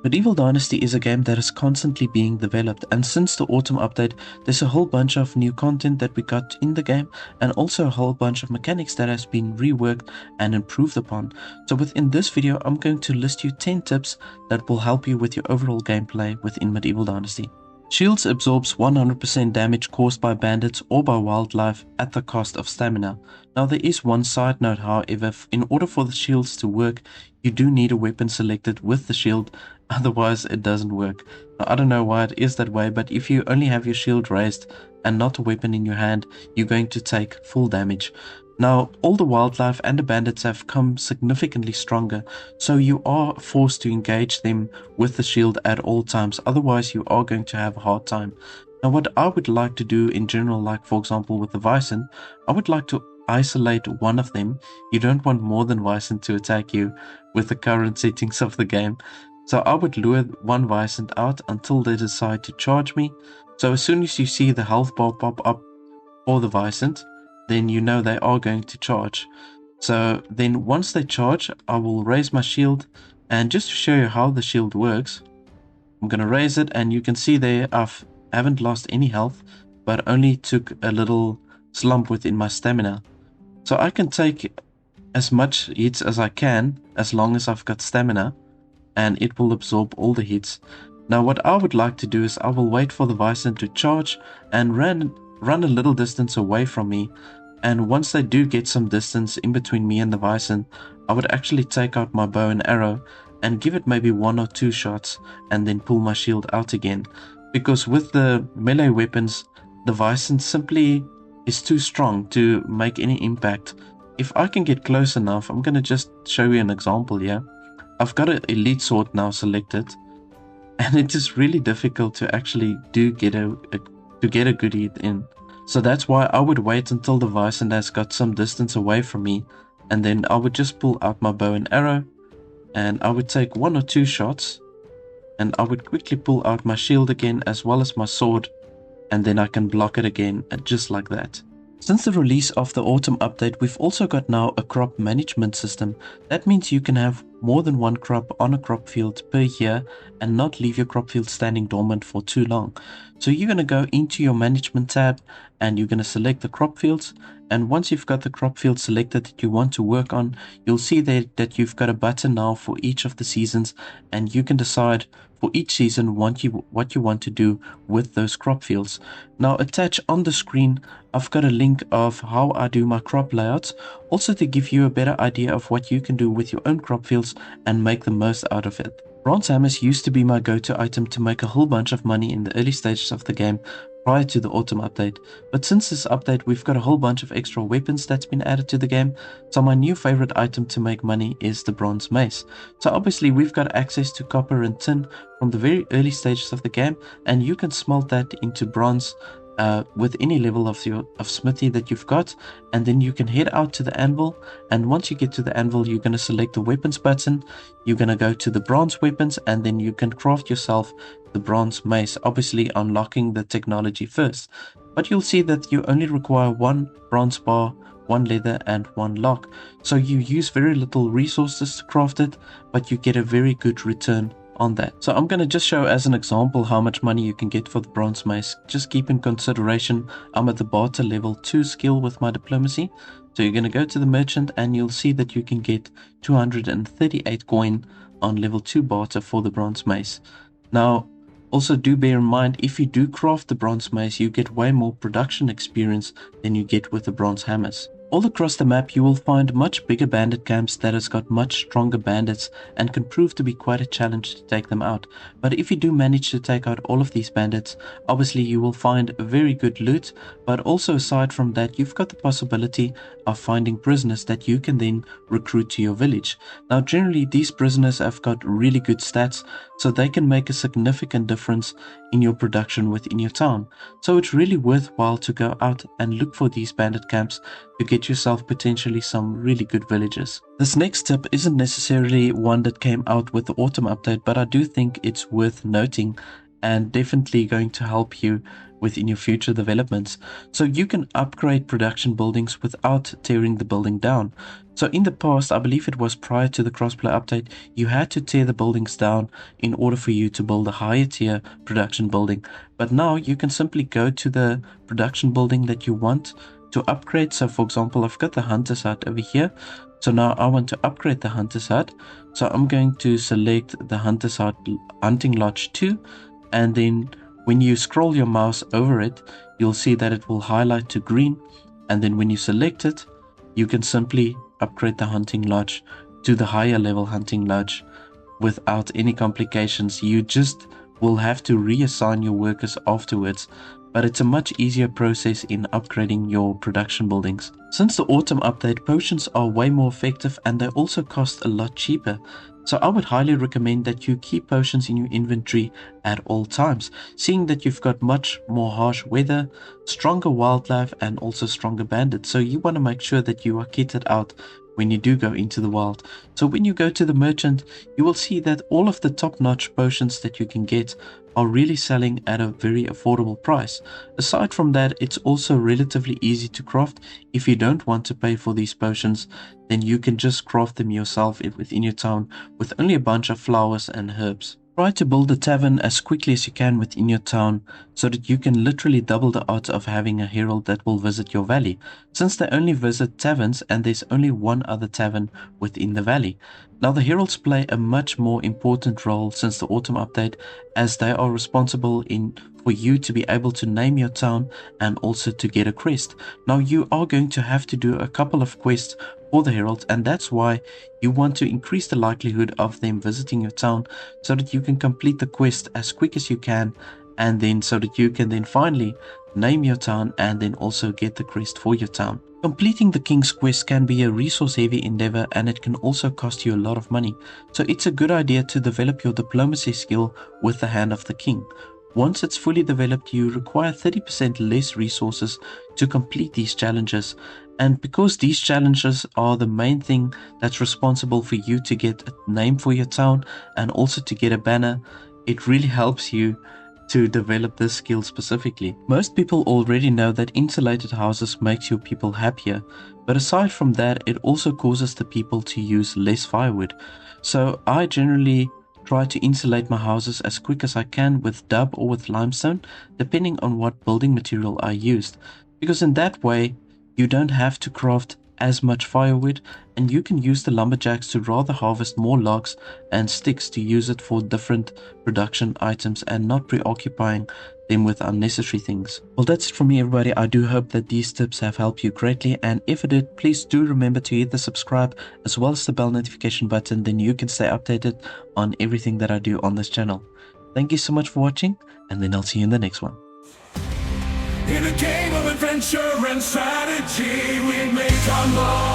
Medieval Dynasty is a game that is constantly being developed, and since the autumn update, there's a whole bunch of new content that we got in the game, and also a whole bunch of mechanics that has been reworked and improved upon. So within this video, I'm going to list you 10 tips that will help you with your overall gameplay within Medieval Dynasty. Shields absorbs 100% damage caused by bandits or by wildlife at the cost of stamina. Now there is one side note, however, in order for the shields to work, you do need a weapon selected with the shield, otherwise it doesn't work. Now, I don't know why it is that way, but if you only have your shield raised and not a weapon in your hand, you're going to take full damage. Now, all the wildlife and the bandits have come significantly stronger, so you are forced to engage them with the shield at all times, otherwise you are going to have a hard time. Now, what I would like to do in general, like for example with the Bison, I would like to isolate one of them. You don't want more than Bison to attack you with the current settings of the game. So I would lure one Bison out until they decide to charge me. So as soon as you see the health bar pop up for the Bison, then you know they are going to charge. So then once they charge, I will raise my shield, and just to show you how the shield works, I'm going to raise it, and you can see there I haven't lost any health, but only took a little slump within my stamina. So I can take as much hits as I can as long as I've got stamina, and it will absorb all the hits. Now what I would like to do is I will wait for the Bison to charge and run a little distance away from me, and once they do get some distance in between me and the Bison, I would actually take out my bow and arrow and give it maybe 1 or 2 shots and then pull my shield out again, because with the melee weapons the Bison simply is too strong to make any impact. If I can get close enough, I'm gonna just show you an example here. I've got an elite sword now selected, and it is really difficult to actually get a good hit in. So that's why I would wait until the Bison has got some distance away from me, and then I would just pull out my bow and arrow, and I would take 1 or 2 shots, and I would quickly pull out my shield again as well as my sword, and then I can block it again, just like that. Since the release of the autumn update, we've also got now a crop management system. That means you can have more than one crop on a crop field per year and not leave your crop field standing dormant for too long. So you're going to go into your management tab and you're going to select the crop fields, and once you've got the crop field selected that you want to work on, you'll see there that you've got a button now for each of the seasons, and you can decide for each season what you want to do with those crop fields. Now attached on the screen, I've got a link of how I do my crop layouts, also to give you a better idea of what you can do with your own crop fields and make the most out of it. Bronze hammers used to be my go-to item to make a whole bunch of money in the early stages of the game prior to the autumn update, but since this update we've got a whole bunch of extra weapons that's been added to the game, so my new favorite item to make money is the bronze mace. So obviously we've got access to copper and tin from the very early stages of the game, and you can smelt that into bronze with any level of smithy that you've got, and then you can head out to the anvil, and once you get to the anvil you're going to select the weapons button, you're going to go to the bronze weapons, and then you can craft yourself the bronze mace, obviously unlocking the technology first. But you'll see that you only require 1 bronze bar, 1 leather and 1 lock, so you use very little resources to craft it, but you get a very good return on that. So I'm going to just show as an example how much money you can get for the bronze mace. Just keep in consideration I'm at the barter level 2 skill with my diplomacy, so you're going to go to the merchant and you'll see that you can get 238 coin on level 2 barter for the bronze mace. Now also do bear in mind, if you do craft the bronze mace you get way more production experience than you get with the bronze hammers. All across the map you will find much bigger bandit camps that has got much stronger bandits and can prove to be quite a challenge to take them out. But if you do manage to take out all of these bandits, obviously you will find very good loot, but also aside from that you've got the possibility of finding prisoners that you can then recruit to your village. Now generally these prisoners have got really good stats, so they can make a significant difference in your production within your town. So it's really worthwhile to go out and look for these bandit camps to get yourself potentially some really good villages. This next tip isn't necessarily one that came out with the autumn update, but I do think it's worth noting and definitely going to help you within your future developments. So you can upgrade production buildings without tearing the building down. So in the past, I believe it was prior to the crossplay update, you had to tear the buildings down in order for you to build a higher tier production building. But now you can simply go to the production building that you want to upgrade. So for example, I've got the Hunter's Hut over here. So now I want to upgrade the Hunter's Hut. So I'm going to select the Hunter's Hut Hunting Lodge 2. And then when you scroll your mouse over it, you'll see that it will highlight to green. And then when you select it, you can simply upgrade the Hunting Lodge to the higher level Hunting Lodge without any complications. You just will have to reassign your workers afterwards, but it's a much easier process in upgrading your production buildings. Since the autumn update, potions are way more effective and they also cost a lot cheaper. So I would highly recommend that you keep potions in your inventory at all times, seeing that you've got much more harsh weather, stronger wildlife and also stronger bandits. So you want to make sure that you are kitted out when you do go into the wild. So when you go to the merchant, you will see that all of the top-notch potions that you can get are really selling at a very affordable price. Aside from that, it's also relatively easy to craft. If you don't want to pay for these potions, then you can just craft them yourself within your town with only a bunch of flowers and herbs. Try to build a tavern as quickly as you can within your town so that you can literally double the odds of having a herald that will visit your valley, since they only visit taverns and there's only one other tavern within the valley. Now the heralds play a much more important role since the autumn update, as they are responsible for you to be able to name your town and also to get a quest. Now you are going to have to do a couple of quests for the heralds, and that's why you want to increase the likelihood of them visiting your town so that you can complete the quest as quick as you can, and then so that you can then finally name your town and then also get the quest for your town. Completing the king's quest can be a resource heavy endeavor and it can also cost you a lot of money, so it's a good idea to develop your diplomacy skill with the Hand of the King. Once it's fully developed, you require 30% less resources to complete these challenges, and because these challenges are the main thing that's responsible for you to get a name for your town and also to get a banner, it really helps you to develop this skill specifically. Most people already know that insulated houses makes your people happier, but aside from that, it also causes the people to use less firewood. So I generally try to insulate my houses as quick as I can with dub or with limestone, depending on what building material I used, because in that way you don't have to craft as much firewood and you can use the lumberjacks to rather harvest more logs and sticks to use it for different production items and not preoccupying them with unnecessary things. Well, that's it from me, everybody. I do hope that these tips have helped you greatly, and if it did, please do remember to hit the subscribe as well as the bell notification button, then you can stay updated on everything that I do on this channel. Thank you so much for watching, and then I'll see you in the next one. In a game of adventure and strategy, we make our mark.